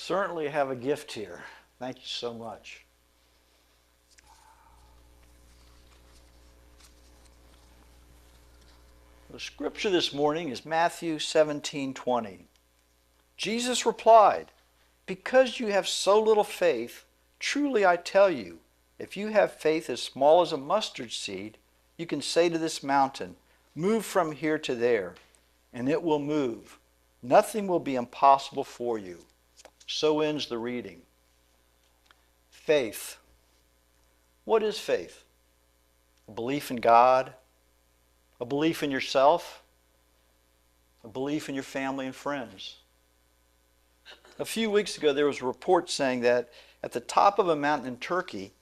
certainly have a gift here. Thank you so much. The scripture this morning is Matthew 17:20. Jesus replied, "Because you have so little faith, truly I tell you, if you have faith as small as a mustard seed, you can say to this mountain, 'Move from here to there,' and it will move. Nothing will be impossible for you." So ends the reading. Faith. What is faith? A belief in God, a belief in yourself, a belief in your family and friends. A few weeks ago, there was a report saying that at the top of a mountain in Turkey,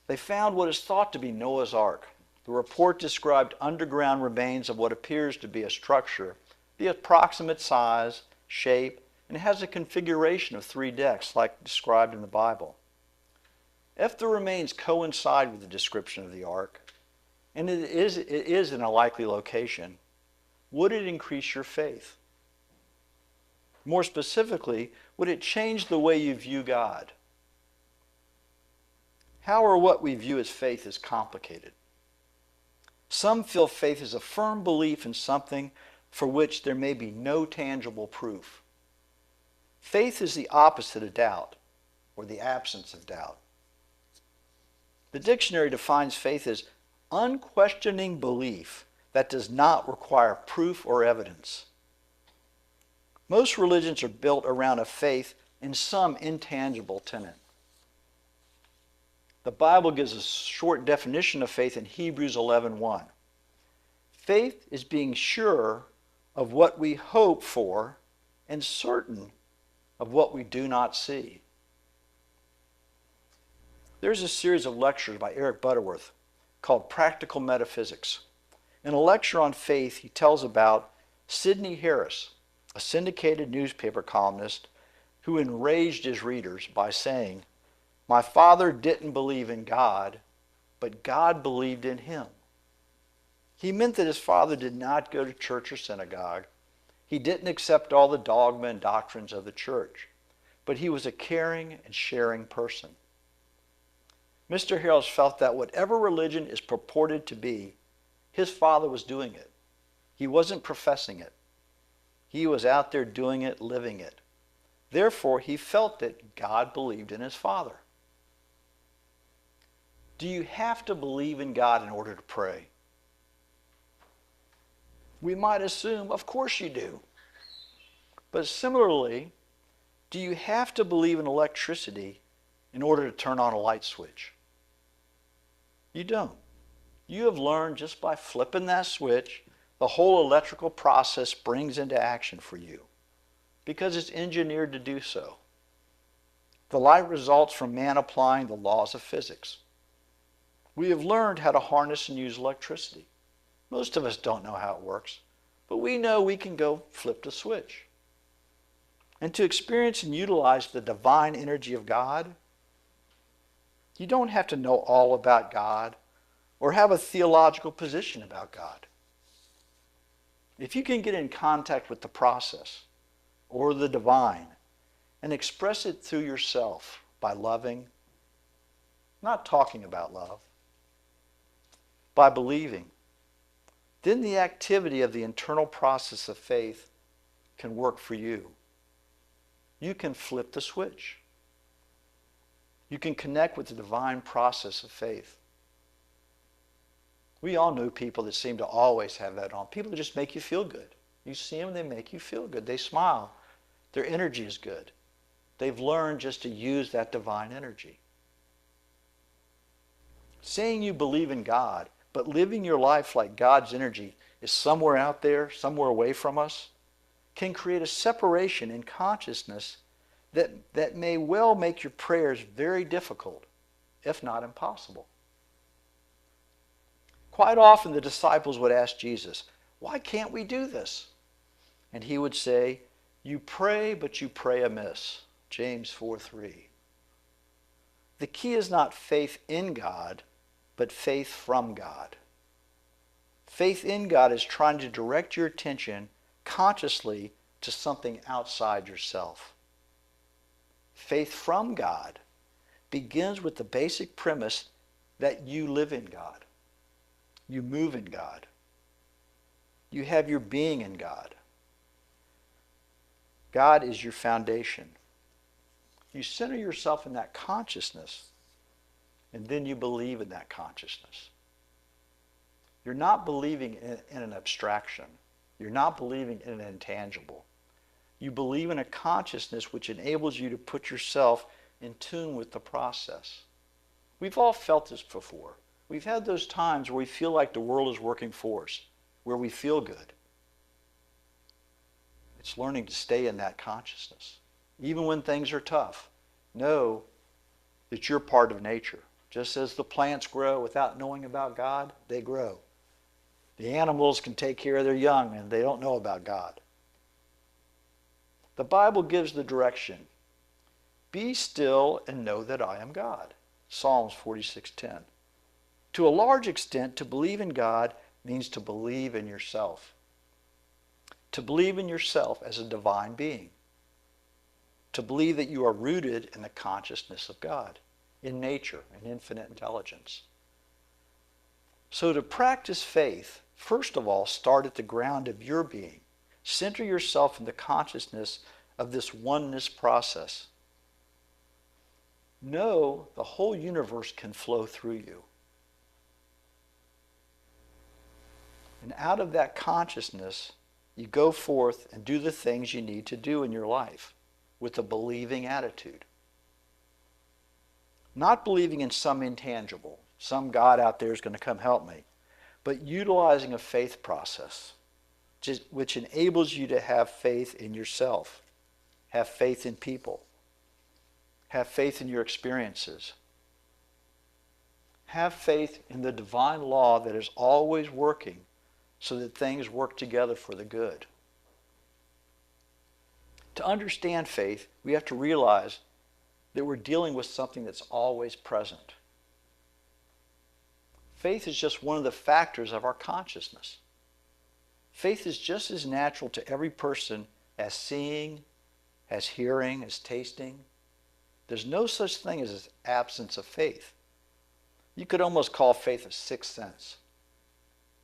they found what is thought to be Noah's Ark. The report described underground remains of what appears to be a structure, the approximate size, shape, and has a configuration of 3 decks like described in the Bible. If the remains coincide with the description of the ark, and it is in a likely location, would it increase your faith? More specifically, would it change the way you view God? How or what we view as faith is complicated. Some feel faith is a firm belief in something for which there may be no tangible proof. Faith is the opposite of doubt, or the absence of doubt. The dictionary defines faith as unquestioning belief that does not require proof or evidence. Most religions are built around a faith in some intangible tenet. The Bible gives a short definition of faith in Hebrews 11:1. Faith is being sure of what we hope for and certain of what we do not see. There's a series of lectures by Eric Butterworth called Practical Metaphysics. In a lecture on faith, he tells about Sidney Harris, a syndicated newspaper columnist who enraged his readers by saying, "My father didn't believe in God, but God believed in him." He meant that his father did not go to church or synagogue. He didn't accept all the dogma and doctrines of the church, but he was a caring and sharing person. Mr. Harris felt that whatever religion is purported to be, his father was doing it. He wasn't professing it. He was out there doing it, living it. Therefore, he felt that God believed in his father. Do you have to believe in God in order to pray? We might assume, of course you do. But similarly, do you have to believe in electricity in order to turn on a light switch? You don't. You have learned just by flipping that switch, the whole electrical process springs into action for you because it's engineered to do so. The light results from man applying the laws of physics. We have learned how to harness and use electricity. Most of us don't know how it works, but we know we can go flip the switch. And to experience and utilize the divine energy of God, you don't have to know all about God or have a theological position about God. If you can get in contact with the process or the divine and express it through yourself by loving, not talking about love, by believing, then the activity of the internal process of faith can work for you. You can flip the switch. You can connect with the divine process of faith. We all know people that seem to always have that on. People that just make you feel good. You see them, they make you feel good. They smile. Their energy is good. They've learned just to use that divine energy. Saying you believe in God, but living your life like God's energy is somewhere out there, somewhere away from us, can create a separation in consciousness that may well make your prayers very difficult, if not impossible. Quite often the disciples would ask Jesus, "Why can't we do this?" And he would say, "You pray, but you pray amiss." James 4:3. The key is not faith in God, but faith from God. Faith in God is trying to direct your attention consciously to something outside yourself. Faith from God begins with the basic premise that you live in God. You move in God. You have your being in God. God is your foundation. You center yourself in that consciousness, and then you believe in that consciousness. You're not believing in an abstraction. You're not believing in an intangible. You believe in a consciousness which enables you to put yourself in tune with the process. We've all felt this before. We've had those times where we feel like the world is working for us, where we feel good. It's learning to stay in that consciousness. Even when things are tough, know that you're part of nature. Just as the plants grow without knowing about God, they grow. The animals can take care of their young and they don't know about God. The Bible gives the direction. Be still and know that I am God. Psalms 46:10. To a large extent, to believe in God means to believe in yourself. To believe in yourself as a divine being. To believe that you are rooted in the consciousness of God, in nature and infinite intelligence. So to practice faith, first of all, start at the ground of your being. Center yourself in the consciousness of this oneness process. Know the whole universe can flow through you. And out of that consciousness, you go forth and do the things you need to do in your life with a believing attitude. Not believing in some intangible, some God out there is going to come help me, but utilizing a faith process which enables you to have faith in yourself, have faith in people, have faith in your experiences, have faith in the divine law that is always working so that things work together for the good. To understand faith, we have to realize that we're dealing with something that's always present. Faith is just one of the factors of our consciousness. Faith is just as natural to every person as seeing, as hearing, as tasting. There's no such thing as an absence of faith. You could almost call faith a sixth sense.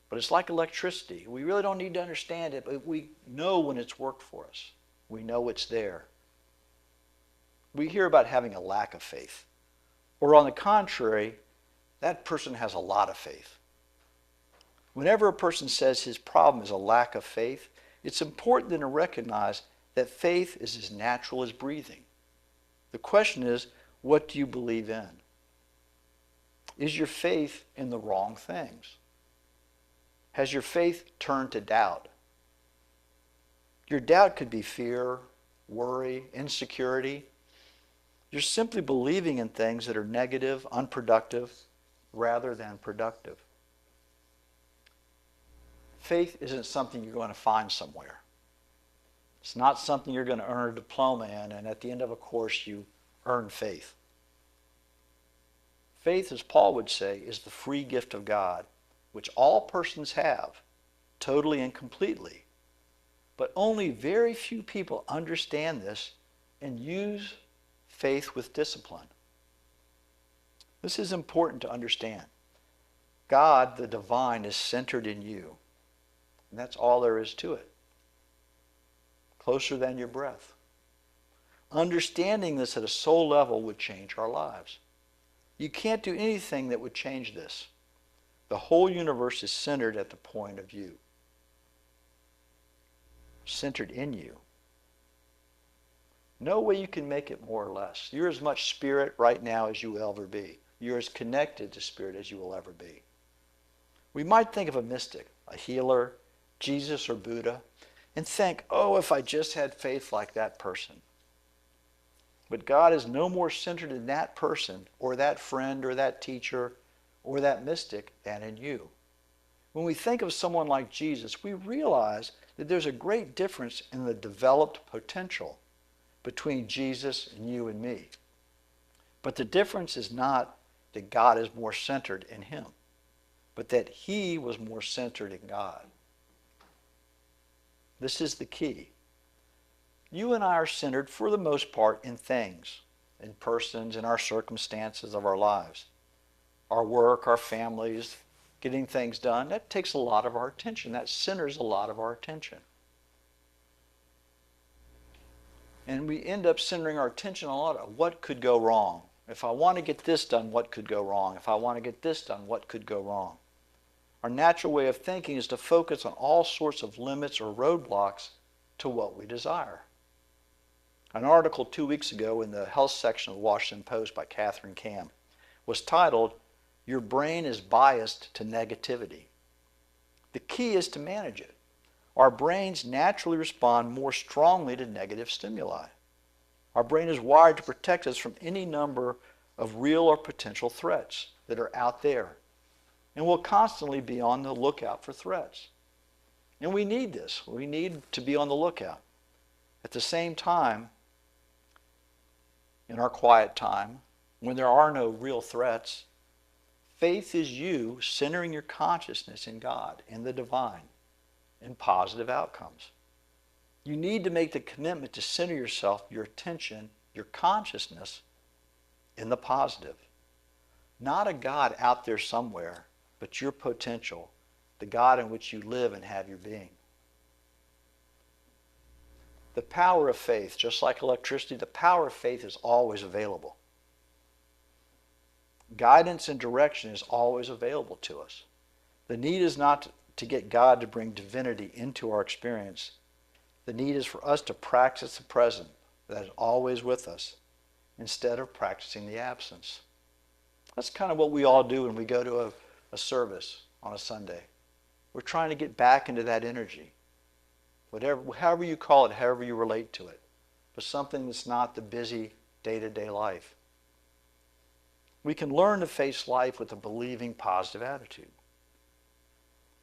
But it's like electricity. We really don't need to understand it, but we know when it's worked for us. We know it's there. We hear about having a lack of faith. Or on the contrary, that person has a lot of faith. Whenever a person says his problem is a lack of faith, it's important then to recognize that faith is as natural as breathing. The question is, what do you believe in? Is your faith in the wrong things? Has your faith turned to doubt? Your doubt could be fear, worry, insecurity. You're simply believing in things that are negative, unproductive, rather than productive. Faith isn't something you're going to find somewhere. It's not something you're going to earn a diploma in, and at the end of a course you earn faith. Faith, as Paul would say, is the free gift of God, which all persons have, totally and completely. But only very few people understand this and use faith with discipline. This is important to understand. God, the divine, is centered in you. And that's all there is to it. Closer than your breath. Understanding this at a soul level would change our lives. You can't do anything that would change this. The whole universe is centered at the point of you. Centered in you. No way you can make it more or less. You're as much spirit right now as you will ever be. You're as connected to spirit as you will ever be. We might think of a mystic, a healer, Jesus or Buddha, and think, oh, if I just had faith like that person. But God is no more centered in that person or that friend or that teacher or that mystic than in you. When we think of someone like Jesus, we realize that there's a great difference in the developed potential between Jesus and you and me. But the difference is not that God is more centered in him, but that he was more centered in God. This is the key. You and I are centered for the most part in things, in persons, in our circumstances of our lives. Our work, our families, getting things done, that takes a lot of our attention. That centers a lot of our attention. And we end up centering our attention on a lot of what could go wrong. If I want to get this done, what could go wrong? If I want to get this done, what could go wrong? Our natural way of thinking is to focus on all sorts of limits or roadblocks to what we desire. An article 2 weeks ago in the health section of the Washington Post by Catherine Cam was titled, "Your Brain is Biased to Negativity." The key is to manage it. Our brains naturally respond more strongly to negative stimuli. Our brain is wired to protect us from any number of real or potential threats that are out there, and we'll constantly be on the lookout for threats. And we need this. We need to be on the lookout. At the same time, in our quiet time, when there are no real threats, faith is you centering your consciousness in God, in the divine, in positive outcomes. You need to make the commitment to center yourself, your attention, your consciousness in the positive. Not a God out there somewhere, but your potential, the God in which you live and have your being. The power of faith, just like electricity, the power of faith is always available. Guidance and direction is always available to us. The need is not to get God to bring divinity into our experience. The need is for us to practice the present that is always with us instead of practicing the absence. That's kind of what we all do when we go to a service on a Sunday. We're trying to get back into that energy. However you call it, however you relate to it. But something that's not the busy day-to-day life. We can learn to face life with a believing, positive attitude.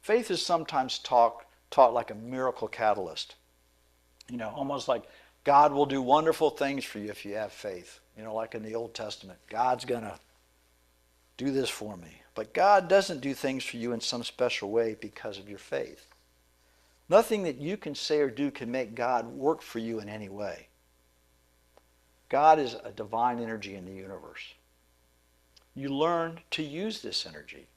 Faith is sometimes taught like a miracle catalyst. Almost like God will do wonderful things for you if you have faith. Like in the Old Testament, God's going to do this for me. But God doesn't do things for you in some special way because of your faith. Nothing that you can say or do can make God work for you in any way. God is a divine energy in the universe. You learn to use this energy.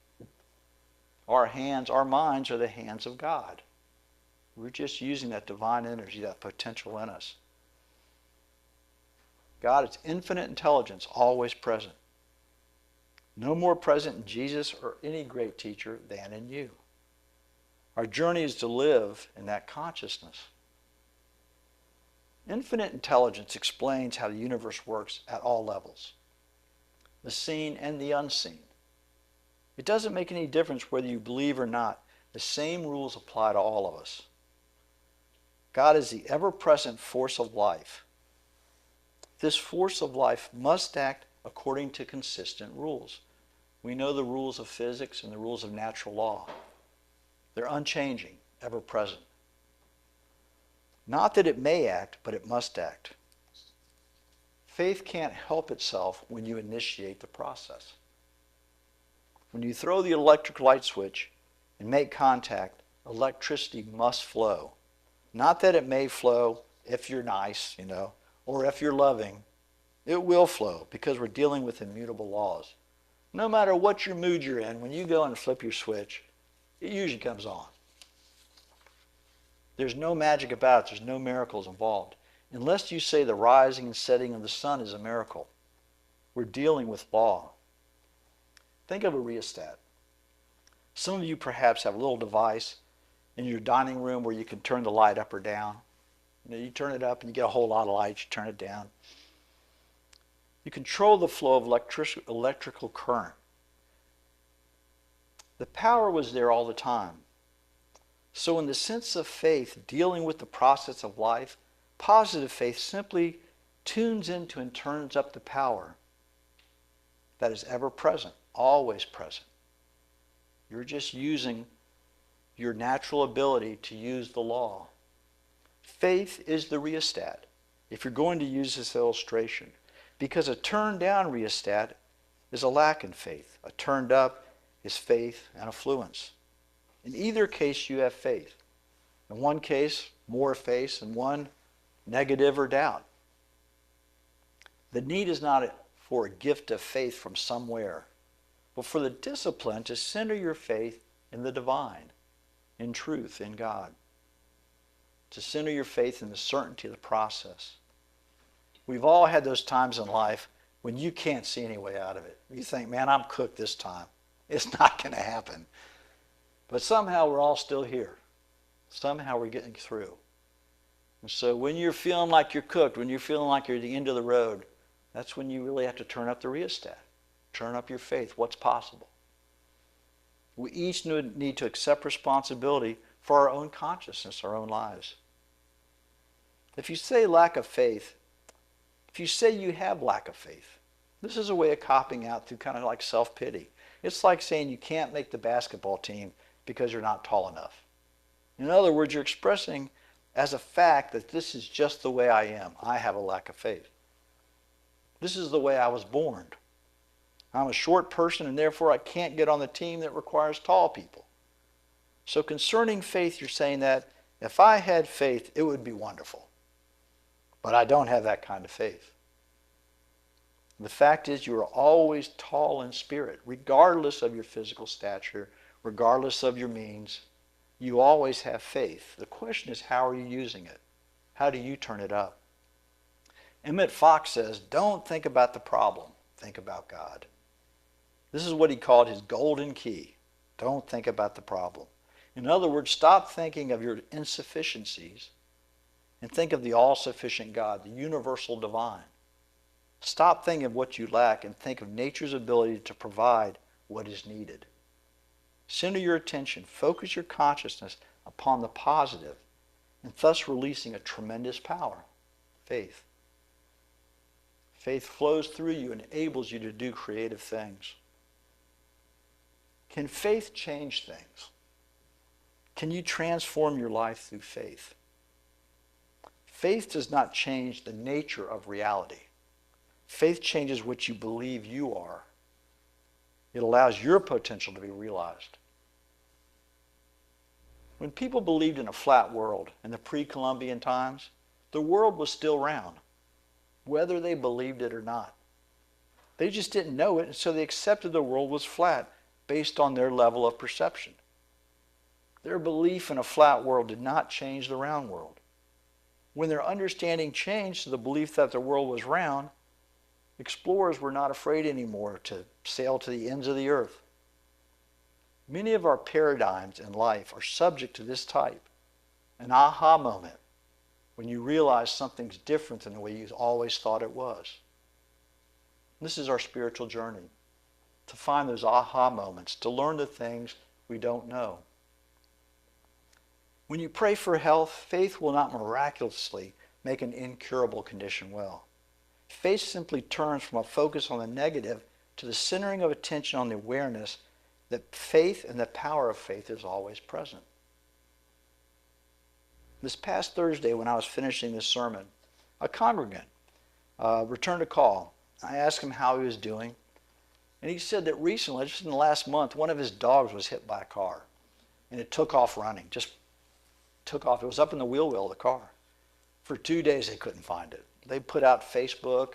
Our minds are the hands of God. We're just using that divine energy, that potential in us. God is infinite intelligence, always present. No more present in Jesus or any great teacher than in you. Our journey is to live in that consciousness. Infinite intelligence explains how the universe works at all levels, the seen and the unseen. It doesn't make any difference whether you believe or not. The same rules apply to all of us. God is the ever-present force of life. This force of life must act according to consistent rules. We know the rules of physics and the rules of natural law. They're unchanging, ever-present. Not that it may act, but it must act. Faith can't help itself when you initiate the process. When you throw the electric light switch and make contact, electricity must flow. Not that it may flow if you're nice, or if you're loving. It will flow because we're dealing with immutable laws. No matter what your mood you're in, when you go and flip your switch, it usually comes on. There's no magic about it. There's no miracles involved. Unless you say the rising and setting of the sun is a miracle. We're dealing with law. Think of a rheostat. Some of you perhaps have a little device in your dining room where you can turn the light up or down. You turn it up and you get a whole lot of light. You turn it down. You control the flow of electrical current. The power was there all the time. So in the sense of faith, dealing with the process of life, positive faith simply tunes into and turns up the power that is ever present, always present. You're just using your natural ability to use the law. Faith is the rheostat, if you're going to use this illustration, because a turned down rheostat is a lack in faith. A turned up is faith and affluence. In either case, you have faith. In one case, more faith. In one, negative, or doubt. The need is not for a gift of faith from somewhere, but for the discipline to center your faith in the divine, in truth, in God. To center your faith in the certainty of the process. We've all had those times in life when you can't see any way out of it. You think, man, I'm cooked this time. It's not going to happen. But somehow we're all still here. Somehow we're getting through. And so when you're feeling like you're cooked, when you're feeling like you're at the end of the road, that's when you really have to turn up the rheostat. Turn up your faith. What's possible? We each need to accept responsibility for our own consciousness, our own lives. If you say lack of faith, if you say you have lack of faith, this is a way of copping out through kind of like self-pity. It's like saying you can't make the basketball team because you're not tall enough. In other words, you're expressing as a fact that this is just the way I am. I have a lack of faith. This is the way I was born. I'm a short person and therefore I can't get on the team that requires tall people. So concerning faith, you're saying that if I had faith, it would be wonderful. But I don't have that kind of faith. The fact is you are always tall in spirit, regardless of your physical stature, regardless of your means. You always have faith. The question is, how are you using it? How do you turn it up? Emmett Fox says, don't think about the problem, think about God. This is what he called his golden key. Don't think about the problem. In other words, stop thinking of your insufficiencies and think of the all-sufficient God, the universal divine. Stop thinking of what you lack and think of nature's ability to provide what is needed. Center your attention, focus your consciousness upon the positive, and thus releasing a tremendous power, faith. Faith flows through you and enables you to do creative things. Can faith change things? Can you transform your life through faith? Faith does not change the nature of reality. Faith changes what you believe you are. It allows your potential to be realized. When people believed in a flat world in the pre-Columbian times, the world was still round, whether they believed it or not. They just didn't know it, and so they accepted the world was flat based on their level of perception. Their belief in a flat world did not change the round world. When their understanding changed to the belief that the world was round, explorers were not afraid anymore to sail to the ends of the earth. Many of our paradigms in life are subject to this type, an aha moment, when you realize something's different than the way you always thought it was. This is our spiritual journey, to find those aha moments, to learn the things we don't know. When you pray for health, faith will not miraculously make an incurable condition well. Faith simply turns from a focus on the negative to the centering of attention on the awareness that faith and the power of faith is always present. This past Thursday, when I was finishing this sermon, a congregant returned a call. I asked him how he was doing, and he said that recently, just in the last month, one of his dogs was hit by a car, and it took off running, just took off. It was up in the wheel well of the car. For 2 days, they couldn't find it. They put out Facebook,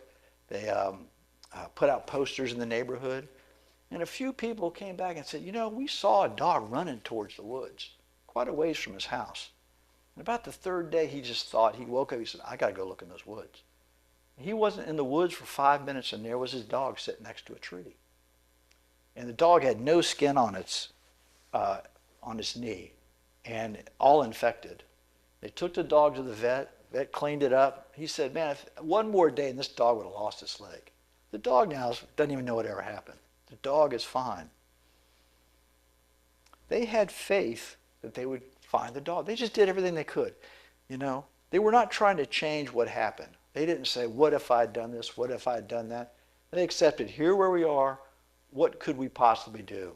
they put out posters in the neighborhood, and a few people came back and said, you know, we saw a dog running towards the woods, quite a ways from his house. And about the third day, he just thought, he woke up, he said, I got to go look in those woods. He wasn't in the woods for 5 minutes, and there was his dog sitting next to a tree. And the dog had no skin on its knee, and all infected. They took the dog to the vet. Vet cleaned it up. He said, man, if one more day and this dog would have lost its leg. The dog now doesn't even know what ever happened. The dog is fine. They had faith that they would find the dog. They just did everything they could. You know, they were not trying to change what happened. They didn't say, what if I had done this? What if I had done that? They accepted, here where we are, what could we possibly do?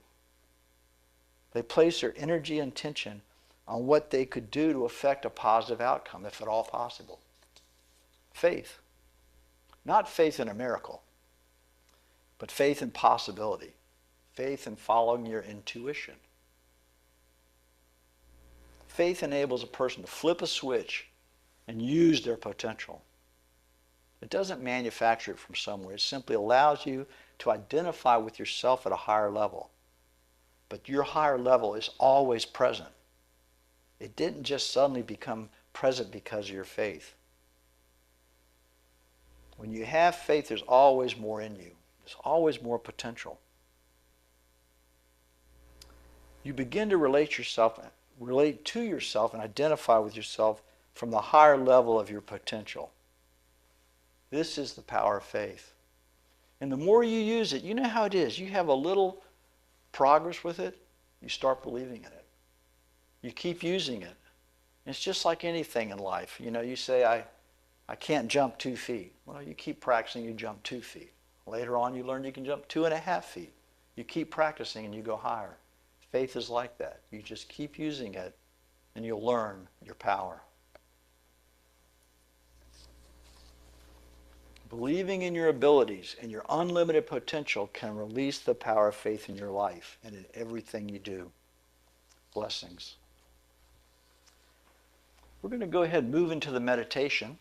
They placed their energy and attention on what they could do to affect a positive outcome, if at all possible. Faith. Not faith in a miracle, but faith in possibility. Faith in following your intuition. Faith enables a person to flip a switch and use their potential. It doesn't manufacture it from somewhere. It simply allows you to identify with yourself at a higher level. But your higher level is always present. It didn't just suddenly become present because of your faith. When you have faith, there's always more in you. There's always more potential. You begin to relate to yourself and identify with yourself from the higher level of your potential. This is the power of faith. And the more you use it, you know how it is. You have a little progress with it, you start believing in it. You keep using it. It's just like anything in life. You know, you say, I can't jump 2 feet. Well, you keep practicing, you jump 2 feet. Later on, you learn you can jump 2.5 feet. You keep practicing and you go higher. Faith is like that. You just keep using it and you'll learn your power. Believing in your abilities and your unlimited potential can release the power of faith in your life and in everything you do. Blessings. We're going to go ahead and move into the meditation.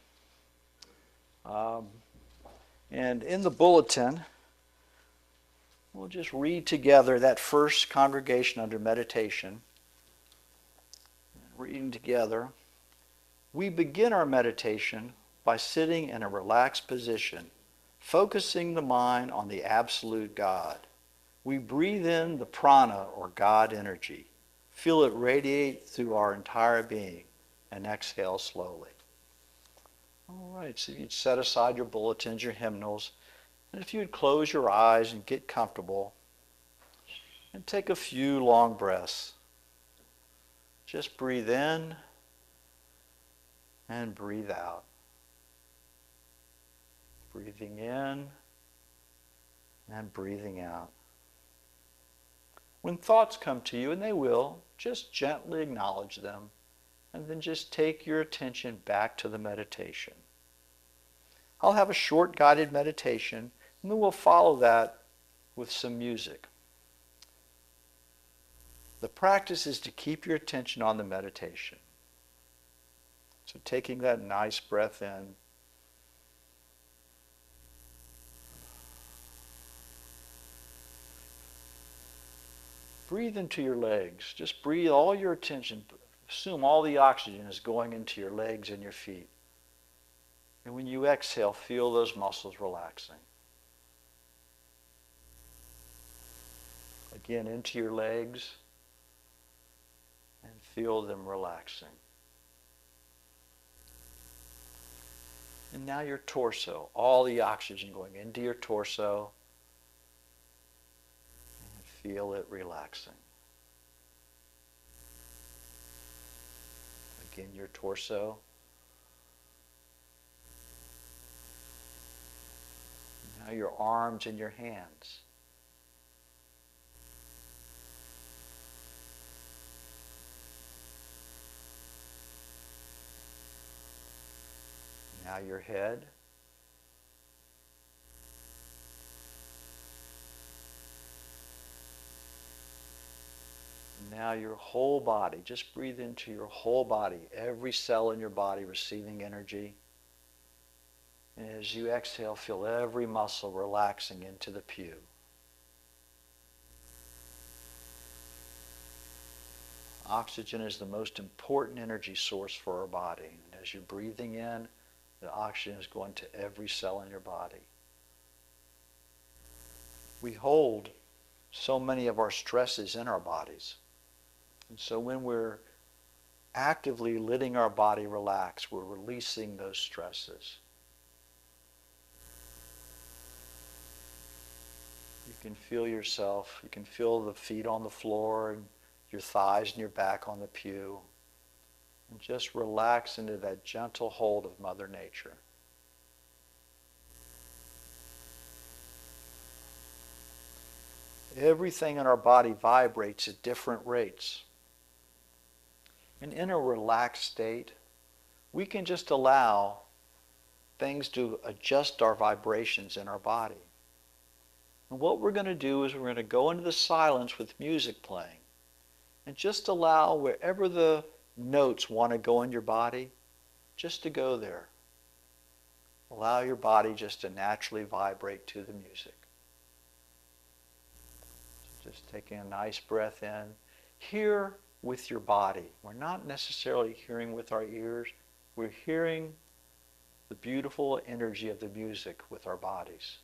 And in the bulletin, we'll just read together that first congregation under meditation. Reading together. We begin our meditation by sitting in a relaxed position, focusing the mind on the absolute God. We breathe in the prana, or God energy. Feel it radiate through our entire being, and exhale slowly. All right, so you'd set aside your bulletins, your hymnals, and if you'd close your eyes and get comfortable, and take a few long breaths. Just breathe in and breathe out. Breathing in and breathing out. When thoughts come to you, and they will, just gently acknowledge them, and then just take your attention back to the meditation. I'll have a short guided meditation, and then we'll follow that with some music. The practice is to keep your attention on the meditation. So taking that nice breath in, breathe into your legs. Just breathe all your attention. Assume all the oxygen is going into your legs and your feet. And when you exhale, feel those muscles relaxing. Again, into your legs and feel them relaxing. And now your torso, all the oxygen going into your torso. Feel it relaxing. Again, your torso. Now your arms and your hands. Now your head. Now your whole body. Just breathe into your whole body. Every cell in your body receiving energy. And as you exhale, feel every muscle relaxing into the pew. Oxygen is the most important energy source for our body. And as you're breathing in, the oxygen is going to every cell in your body. We hold so many of our stresses in our bodies. And so when we're actively letting our body relax, we're releasing those stresses. You can feel yourself, you can feel the feet on the floor and your thighs and your back on the pew. And just relax into that gentle hold of Mother Nature. Everything in our body vibrates at different rates. And in a relaxed state, we can just allow things to adjust our vibrations in our body. And what we're going to do is we're going to go into the silence with music playing and just allow wherever the notes want to go in your body, just to go there. Allow your body just to naturally vibrate to the music. So just taking a nice breath in. Hear with your body. We're not necessarily hearing with our ears. We're hearing the beautiful energy of the music with our bodies.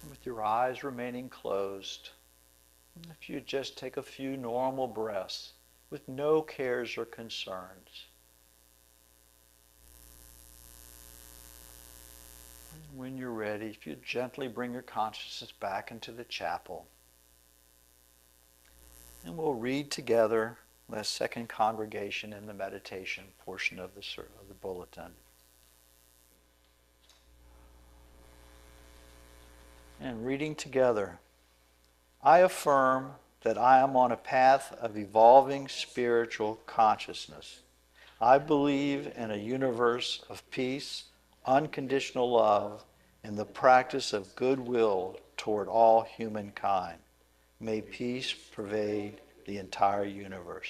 With your eyes remaining closed, if you just take a few normal breaths with no cares or concerns. And when you're ready, if you gently bring your consciousness back into the chapel, and we'll read together the second congregation in the meditation portion of the bulletin. And reading together, I affirm that I am on a path of evolving spiritual consciousness. I believe in a universe of peace, unconditional love, and the practice of goodwill toward all humankind. May peace pervade the entire universe.